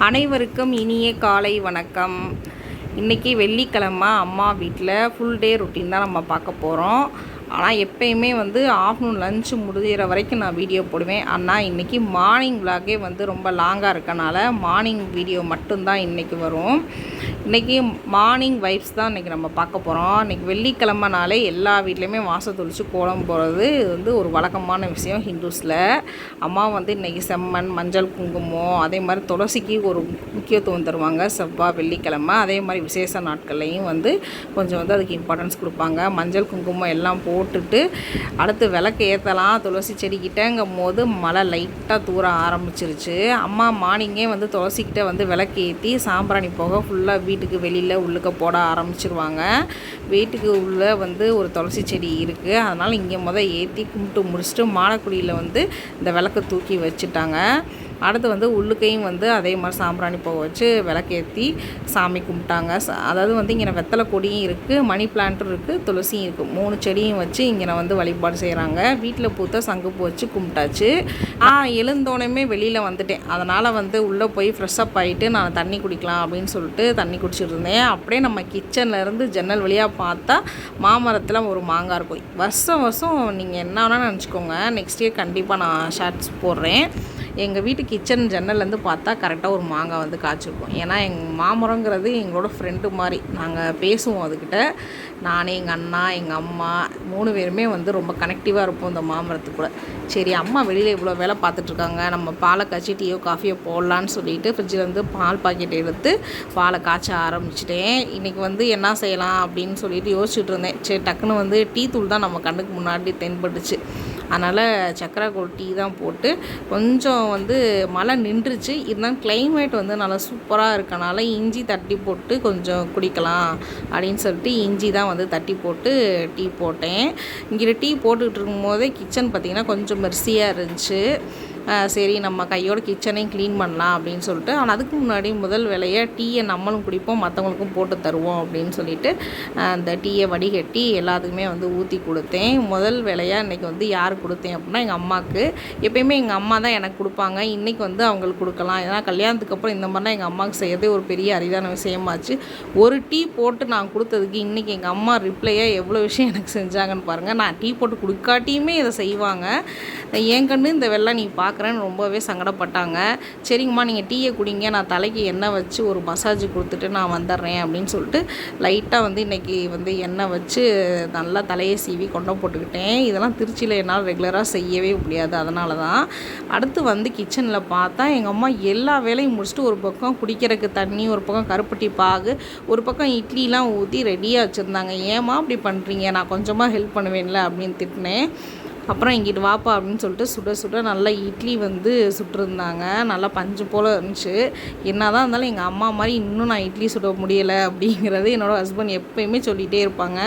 அனைவருக்கும் இனிய காலை வணக்கம். இன்றைக்கி வெள்ளிக்கிழமை அம்மா வீட்டில் ஃபுல் டே ரொட்டீன் தான் நம்ம பார்க்க போகிறோம். ஆனால் எப்பயுமே ஆஃப்டர்நூன் லஞ்சு முடிகிற வரைக்கும் நான் வீடியோ போடுவேன். ஆனால் இன்றைக்கி மார்னிங் விலாகே ரொம்ப லாங்காக இருக்கனால மார்னிங் வீடியோ மட்டும்தான் இன்றைக்கி வரும். இன்றைக்கி மார்னிங் வைப்ஸ் தான் இன்றைக்கி நம்ம பார்க்க போகிறோம். இன்றைக்கி வெள்ளிக்கிழமைனாலே எல்லா வீட்லேயுமே வாசல் தொளிச்சு கோலம் போகிறது ஒரு வழக்கமான விஷயம் ஹிந்துஸில். அம்மா இன்றைக்கி செம்மண், மஞ்சள், குங்குமம், அதே மாதிரி துளசிக்கு ஒரு முக்கியத்துவம் தருவாங்க செவ்வாய் வெள்ளிக்கிழமை. அதே மாதிரி விசேஷ நாட்கள்லையும் கொஞ்சம் அதுக்கு இம்பார்ட்டன்ஸ் கொடுப்பாங்க. மஞ்சள் குங்குமம் எல்லாம் போட்டுட்டு அடுத்து விளக்கு ஏற்றலாம் துளசி செடிக்கிட்டேங்கும் போது மழை லைட்டாக தூர ஆரம்பிச்சிருச்சு. அம்மா மார்னிங்கே துளசிக்கிட்ட விளக்கு ஏற்றி சாம்பிராணி போக ஃபுல்லாக வீட்டுக்கு வெளியில் உள்ளுக்க போட ஆரம்பிச்சிருவாங்க. வீட்டுக்கு உள்ளே ஒரு துளசி செடி இருக்குது. அதனால் இங்கே ஏற்றி கும்பிட்டு முடிச்சுட்டு மாடக்குடியில் இந்த விளக்கை தூக்கி வச்சுட்டாங்க. அடுத்து உள்ளுக்கையும் அதே மாதிரி சாம்பிராணி போக வச்சு விளக்கேற்றி சாமி கும்பிட்டாங்க. அதாவது இங்கே வெத்தலை கொடியும் இருக்குது, மணி பிளான்ட்டும் இருக்குது, துளசியும் இருக்குது. 3 செடியும் வச்சு இங்கே வழிபாடு செய்கிறாங்க. வீட்டில் பூத்த சங்குப்பூ வச்சு கும்பிட்டாச்சு. எழுந்தோடனே வெளியில் வந்துட்டேன். அதனால் உள்ளே போய் ஃப்ரெஷ்ஷப் ஆகிட்டு நான் தண்ணி குடிக்கலாம் அப்படின்னு சொல்லிட்டு தண்ணி குடிச்சிட்டு இருந்தேன். அப்படியே நம்ம கிச்சன்லேருந்து ஜன்னல் வழியாக பார்த்தா மாமரத்தில் ஒரு மாங்காய் இருக்கும். வருஷம் நீங்கள் என்ன வேணால் நினச்சிக்கோங்க. நெக்ஸ்ட் இயர் கண்டிப்பாக நான் ஷார்ட்ஸ் போடுறேன். எங்கள் வீட்டு கிச்சன் ஜன்னல்லேருந்து பார்த்தா கரெக்டாக ஒரு மாங்காய் காய்ச்சிருக்கும். ஏன்னா எங்கள் மாமரங்கிறது எங்களோட ஃப்ரெண்டு மாதிரி. நாங்கள் பேசுவோம் அதுக்கிட்ட. நானே, எங்கள் அண்ணா, எங்கள் அம்மா 3 பேருமே ரொம்ப கனெக்டிவாக இருப்போம் இந்த மாமரத்துக்குள்ளே. சரி, அம்மா வெளியில் இவ்வளோ வேலை பார்த்துட்ருக்காங்க, நம்ம பாலை காய்ச்சி டீயோ காஃபியோ போடலான்னு சொல்லிட்டு ஃப்ரிட்ஜில் பால் பாக்கெட் எடுத்து பாலை காய்ச்ச ஆரம்பிச்சிட்டேன். இன்றைக்கி என்ன செய்யலாம் அப்படின்னு சொல்லிட்டு யோசிச்சுட்டு இருந்தேன். சரி, டக்குன்னு டீ தூள் தான் நம்ம கண்ணுக்கு முன்னாடி தென்பட்டுச்சு. அதனால் சக்கரை கோல் டீ தான் போட்டு கொஞ்சம் மழை நின்றுச்சு. இருந்தாலும் கிளைமேட் நல்லா சூப்பராக இருக்கனால இஞ்சி தட்டி போட்டு கொஞ்சம் குடிக்கலாம் அப்படின்னு சொல்லிட்டு இஞ்சி தான் தட்டி போட்டு டீ போட்டேன். இங்கே டீ போட்டுக்கிட்டு இருக்கும்போதே கிச்சன் பார்த்திங்கன்னா கொஞ்சம் மெர்சியாக இருந்துச்சு. சரி, நம்ம கையோட கிச்சனையும் க்ளீன் பண்ணலாம் அப்படின்னு சொல்லிட்டு. ஆனால் அதுக்கு முன்னாடி முதல் வேலையாக டீயை நம்மளும் குடிப்போம், மற்றவங்களுக்கும் போட்டு தருவோம் அப்படின்னு சொல்லிட்டு அந்த டீயை வடிகட்டி எல்லாத்துக்குமே ஊற்றி கொடுத்தேன். முதல் வேலையாக இன்றைக்கி யாருக்கு கொடுத்தேன் அப்படின்னா எங்கள் அம்மாவுக்கு. எப்பயுமே எங்கள் அம்மா தான் எனக்கு கொடுப்பாங்க. இன்றைக்கி அவங்களுக்கு கொடுக்கலாம். ஏன்னா கல்யாணத்துக்கு அப்புறம் இந்த மாதிரிலாம் எங்கள் அம்மாவுக்கு செய்யறதே ஒரு பெரிய அரிதான விஷயமாச்சு. ஒரு டீ போட்டு நான் கொடுத்ததுக்கு இன்றைக்கி எங்கள் அம்மா ரிப்ளையாக எவ்வளோ விஷயம் எனக்கு செஞ்சாங்கன்னு பாருங்கள். நான் டீ போட்டு கொடுக்காட்டியுமே இதை செய்வாங்க. என் கண்ணு இந்த வெள்ளை நீ பார்க்குறேன்னு ரொம்பவே சங்கடப்பட்டாங்க. சரிங்கம்மா, நீங்கள் டீயை குடிங்க, நான் தலைக்கு எண்ணெய் வச்சு ஒரு மசாஜ் கொடுத்துட்டு நான் வந்துடுறேன் அப்படின்னு சொல்லிட்டு லைட்டாக இன்றைக்கி எண்ணெய் வச்சு நல்லா தலையை சீவி கொண்டை போட்டுக்கிட்டேன். இதெல்லாம் திருச்சியில் என்னால் ரெகுலராக செய்யவே முடியாது. அதனால தான். அடுத்து கிச்சனில் பார்த்தா எங்கள் அம்மா எல்லா வேலையும் முடிச்சுட்டு ஒரு பக்கம் குடிக்கிறதுக்கு தண்ணி, ஒரு பக்கம் கருப்பட்டி பாகு, ஒரு பக்கம் இட்லிலாம் ஊற்றி ரெடியாக வச்சுருந்தாங்க. ஏம்மா அப்படி பண்ணுறீங்க, நான் கொஞ்சமாக ஹெல்ப் பண்ணுவேன்ல அப்படின்னு திட்டினேன். அப்புறம் இங்கிட்டு வாப்பா அப்படின்னு சொல்லிட்டு சுட சுட நல்லா இட்லி சுட்டிருந்தாங்க. நல்லா பஞ்சு போல் இருந்துச்சு. என்ன தான் இருந்தாலும் எங்கள் அம்மா மாதிரி இன்னும் நான் இட்லி சுட முடியலை அப்படிங்கிறது என்னோடய ஹஸ்பண்ட் எப்போயுமே சொல்லிகிட்டே இருப்பாங்க.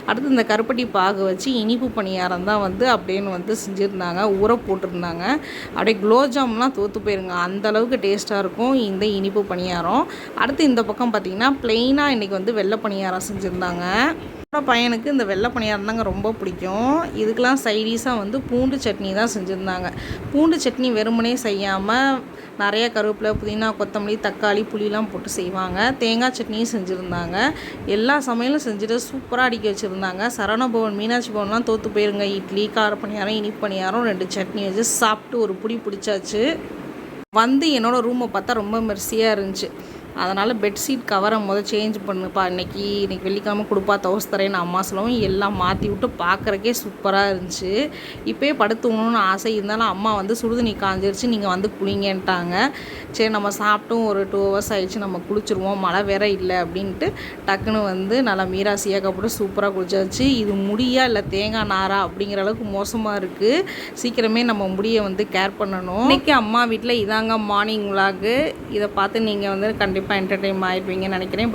அடுத்து இந்த கருப்பட்டி பாகு வச்சு இனிப்பு பணியாரம் தான் அப்படின்னு செஞ்சுருந்தாங்க. ஊற போட்டிருந்தாங்க. அப்படியே குலோப்ஜாம்லாம் தோற்று போயிருங்க, அந்தளவுக்கு டேஸ்ட்டாக இருக்கும் இந்த இனிப்பு பணியாரம். அடுத்து இந்த பக்கம் பார்த்திங்கன்னா ப்ளெயினாக இன்றைக்கி வெள்ளை பணியாரம் செஞ்சுருந்தாங்க. பையனுக்கு இந்த வெள்ளை பணியாரம் தாங்க ரொம்ப பிடிக்கும். இதுக்கெலாம் சைடிஷாக பூண்டு சட்னி தான் செஞ்சுருந்தாங்க. பூண்டு சட்னி வெறுமனே செய்யாமல் நிறைய கருவேப்பிலை, புதினா, கொத்தமல்லி, தக்காளி, புளிலாம் போட்டு செய்வாங்க. தேங்காய் சட்னியும் செஞ்சுருந்தாங்க. எல்லா சமையலும் செஞ்சுட்டு சூப்பராக அடிக்க வச்சுருந்தாங்க. சரவணபவன், மீனாட்சி பவன்லாம் தோற்று போயிருங்க. இட்லி, கார பணியாரம், இனிப்பு பணியாரம், 2 சட்னி வச்சு சாப்பிட்டு ஒரு பிடிச்சாச்சு. என்னோடய ரூமை பார்த்தா ரொம்ப மெர்சியாக இருந்துச்சு. அதனால் பெட்ஷீட் கவரை சேஞ்ச் பண்ணுப்பா, இன்றைக்கி வெள்ளிக்கிழமை கொடுப்பா துவச்சு தரேன்னு அம்மா சொல்லவும் எல்லாம் மாற்றி விட்டு பார்க்குறக்கே சூப்பராக இருந்துச்சு. இப்போயே படுத்துங்கணுன்னு ஆசை இருந்தாலும் அம்மா சுடுதண்ணி காஞ்சிருச்சு, நீங்கள் குளிங்கன்ட்டாங்க. சரி, நம்ம சாப்பிட்டும் ஒரு 2 hours ஆகிடுச்சு, நம்ம குளிச்சுருவோம், மழை வேற இல்லை அப்படின்ட்டு டக்குன்னு நல்லா மீராசியாக கப்பட்டு சூப்பராக குளிச்சாச்சு. இது முடியா இல்லை தேங்காய் நாரா அப்படிங்கிற அளவுக்கு மோசமாக இருக்குது. சீக்கிரமே நம்ம முடியை கேர் பண்ணணும். இன்றைக்கி அம்மா வீட்டில் இதாங்க மார்னிங் விலாகு. இதை பார்த்து நீங்கள் கண்டிப்பாக என்டர்டெயின் ஆகிடுவீங்கன்னு நினைக்கிறேன்.